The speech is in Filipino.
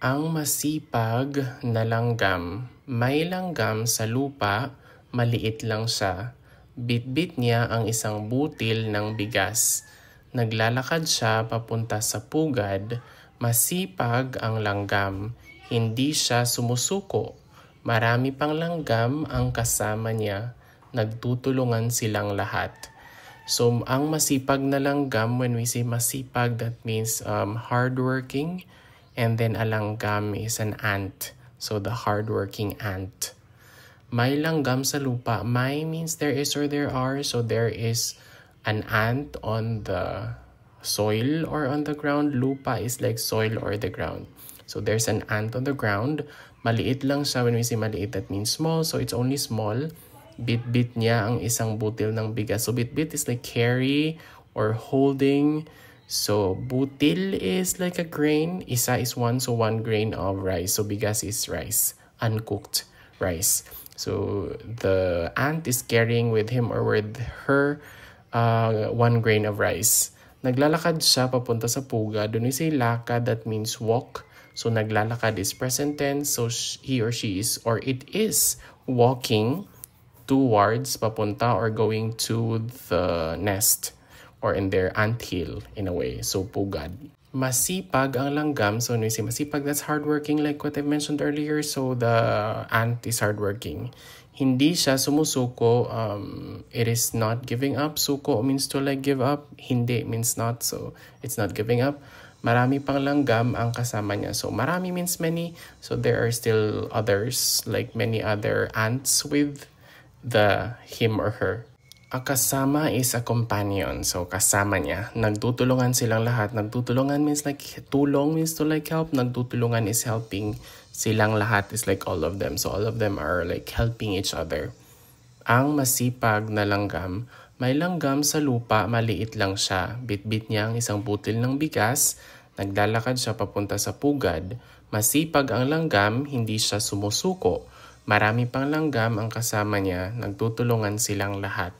Ang masipag na langgam, may langgam sa lupa, maliit lang siya. Bitbit niya ang isang butil ng bigas. Naglalakad siya papunta sa pugad. Masipag ang langgam, hindi siya sumusuko. Marami pang langgam ang kasama niya. Nagtutulungan silang lahat. So, ang masipag na langgam, when we say masipag, that means hardworking. And then a langgam is an ant. So, the hardworking ant. May langgam sa lupa. May means there is or there are. So, there is an ant on the soil or on the ground. Lupa is like soil or the ground. So, there's an ant on the ground. Maliit lang siya. When we say maliit, that means small. So, it's only small. Bit-bit niya ang isang butil ng bigas. So, bit-bit is like carry or holding. So, butil is like a grain. Isa is one, so 1 grain of rice. So, bigas is rice, uncooked rice. So, the ant is carrying with him or with her 1 grain of rice. Naglalakad siya papunta sa puga. Doon we say lakad, that means walk. So, naglalakad is present tense. So, he or she is or it is walking towards papunta or going to the nest or in their anthill in a way. So, pugad. Masipag ang langgam. So, when we say masipag, that's hardworking like what I mentioned earlier. So, the ant is hardworking. Hindi siya sumusuko. It is not giving up. Suko means to like give up. Hindi means not. So, it's not giving up. Marami pang langgam ang kasama niya. So, marami means many. So, there are still others like many other ants with him or her. A kasama is a companion. So, kasama niya. Nagtutulungan silang lahat. Nagtutulungan means like tulong means to like help. Nagtutulungan is helping. Silang lahat is like all of them. So, all of them are like helping each other. Ang masipag na langgam, may langgam sa lupa, maliit lang siya. Bitbit niya ang isang butil ng bigas. Naglalakad siya papunta sa pugad. Masipag ang langgam, hindi siya sumusuko. Marami pang langgam ang kasama niya. Nagtutulungan silang lahat.